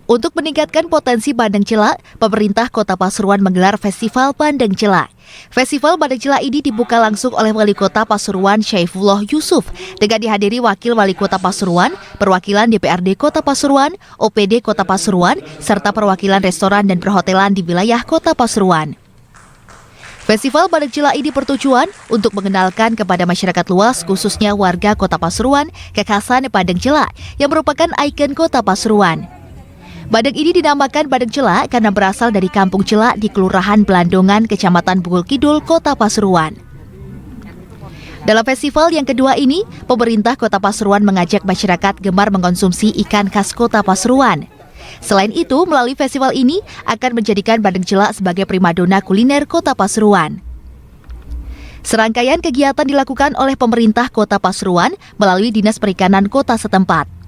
Untuk meningkatkan potensi bandeng celak, pemerintah Kota Pasuruan menggelar Festival Bandeng Celak. Festival Bandeng Celak ini dibuka langsung oleh Wali Kota Pasuruan Syaifullah Yusuf dengan dihadiri Wakil Wali Kota Pasuruan, perwakilan DPRD Kota Pasuruan, OPD Kota Pasuruan, serta perwakilan restoran dan perhotelan di wilayah Kota Pasuruan. Festival Bandeng Celak ini bertujuan untuk mengenalkan kepada masyarakat luas, khususnya warga Kota Pasuruan, kekhasan bandeng celak yang merupakan ikon Kota Pasuruan. Bandeng ini dinamakan Bandeng Celak karena berasal dari Kampung Celak di Kelurahan Belandongan, Kecamatan Bungul Kidul, Kota Pasuruan. Dalam festival yang kedua ini, pemerintah Kota Pasuruan mengajak masyarakat gemar mengkonsumsi ikan khas Kota Pasuruan. Selain itu, melalui festival ini akan menjadikan Bandeng Celak sebagai primadona kuliner Kota Pasuruan. Serangkaian kegiatan dilakukan oleh pemerintah Kota Pasuruan melalui Dinas Perikanan Kota setempat.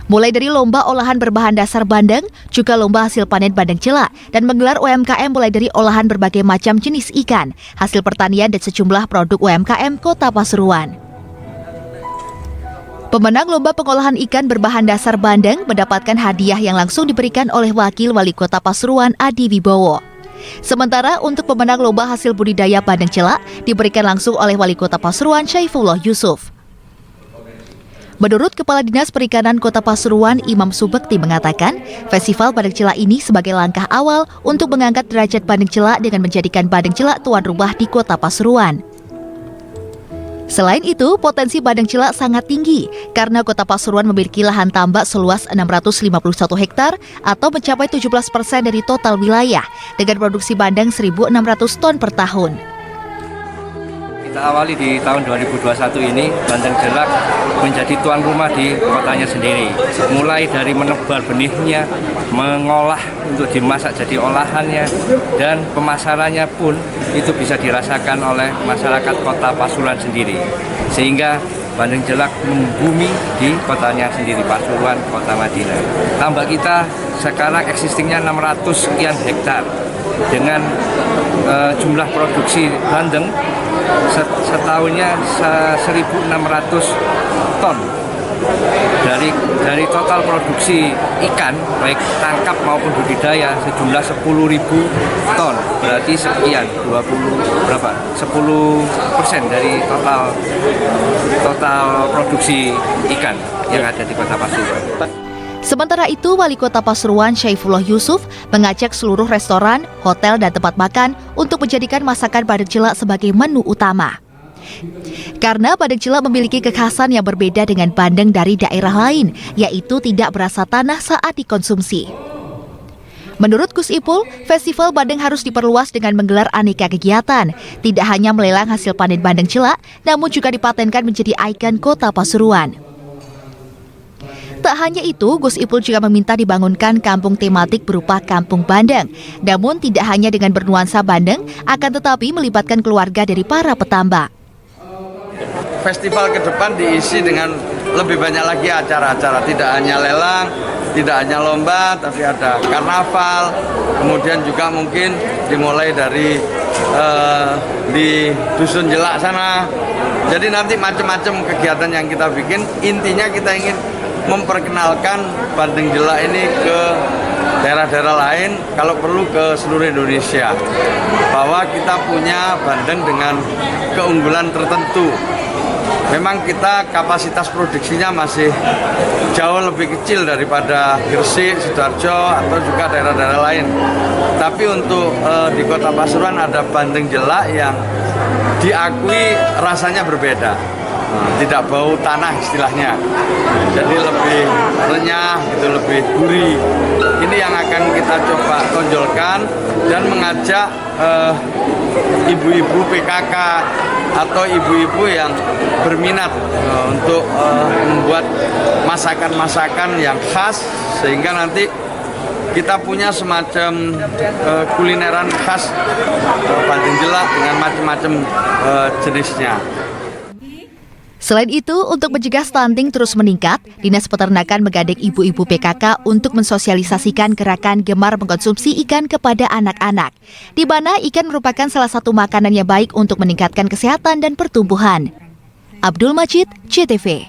Mulai dari lomba olahan berbahan dasar bandeng, juga lomba hasil panen bandeng celak, dan menggelar UMKM mulai dari olahan berbagai macam jenis ikan, hasil pertanian dan sejumlah produk UMKM Kota Pasuruan. Pemenang lomba pengolahan ikan berbahan dasar bandeng mendapatkan hadiah yang langsung diberikan oleh Wakil Wali Kota Pasuruan Adi Wibowo. Sementara untuk pemenang lomba hasil budidaya bandeng celak diberikan langsung oleh Wali Kota Pasuruan Syaifullah Yusuf. Menurut Kepala Dinas Perikanan Kota Pasuruan, Imam Subekti mengatakan, Festival Bandeng Celak ini sebagai langkah awal untuk mengangkat derajat bandeng celak dengan menjadikan bandeng celak tuan rumah di Kota Pasuruan. Selain itu, potensi bandeng celak sangat tinggi karena Kota Pasuruan memiliki lahan tambak seluas 651 hektar atau mencapai 17% dari total wilayah dengan produksi bandeng 1.600 ton per tahun. Kita awali di tahun 2021 ini, Bandeng Celak menjadi tuan rumah di kotanya sendiri. Mulai dari menebar benihnya, mengolah untuk dimasak jadi olahannya, dan pemasarannya pun itu bisa dirasakan oleh masyarakat Kota Pasuruan sendiri. Sehingga Bandeng Celak membumi di kotanya sendiri, Pasuruan, Kota Madinah. Tambak kita sekarang existingnya 600 sekian hektar dengan jumlah produksi bandeng setahunnya 1.600 ton. Dari total produksi ikan baik tangkap maupun budidaya sejumlah 10.000 ton, berarti sekian 10% dari total produksi ikan yang ada di Kota Pasuruan. Sementara itu, Wali Kota Pasuruan Syaifullah Yusuf mengajak seluruh restoran, hotel, dan tempat makan untuk menjadikan masakan bandeng celak sebagai menu utama. Karena bandeng celak memiliki kekhasan yang berbeda dengan bandeng dari daerah lain, yaitu tidak berasa tanah saat dikonsumsi. Menurut Gus Ipul, Festival Bandeng harus diperluas dengan menggelar aneka kegiatan. Tidak hanya melelang hasil panen bandeng celak, namun juga dipatenkan menjadi ikon Kota Pasuruan. Tak hanya itu, Gus Ipul juga meminta dibangunkan kampung tematik berupa Kampung Bandeng. Namun tidak hanya dengan bernuansa bandeng, akan tetapi melibatkan keluarga dari para petambak. Festival ke depan diisi dengan lebih banyak lagi acara-acara, tidak hanya lelang, tidak hanya lomba, tapi ada karnaval, kemudian juga mungkin dimulai dari di Dusun Jelak sana. Jadi nanti macam-macam kegiatan yang kita bikin, intinya kita ingin memperkenalkan bandeng celak ini ke daerah-daerah lain, kalau perlu ke seluruh Indonesia, bahwa kita punya bandeng dengan keunggulan tertentu. Memang kita kapasitas produksinya masih jauh lebih kecil daripada Gresik, Sidoarjo, atau juga daerah-daerah lain. Tapi untuk di Kota Pasuruan ada bandeng celak yang diakui rasanya berbeda. Tidak bau tanah istilahnya, jadi lebih renyah, gitu, lebih gurih. Ini yang akan kita coba tonjolkan dan mengajak ibu-ibu PKK atau ibu-ibu yang berminat untuk membuat masakan-masakan yang khas, sehingga nanti kita punya semacam kulineran khas bandeng celak dengan macam-macam jenisnya. Selain itu, untuk mencegah stunting terus meningkat, Dinas Peternakan menggandeng ibu-ibu PKK untuk mensosialisasikan gerakan gemar mengkonsumsi ikan kepada anak-anak, di mana ikan merupakan salah satu makanan yang baik untuk meningkatkan kesehatan dan pertumbuhan. Abdul Majid, CTV.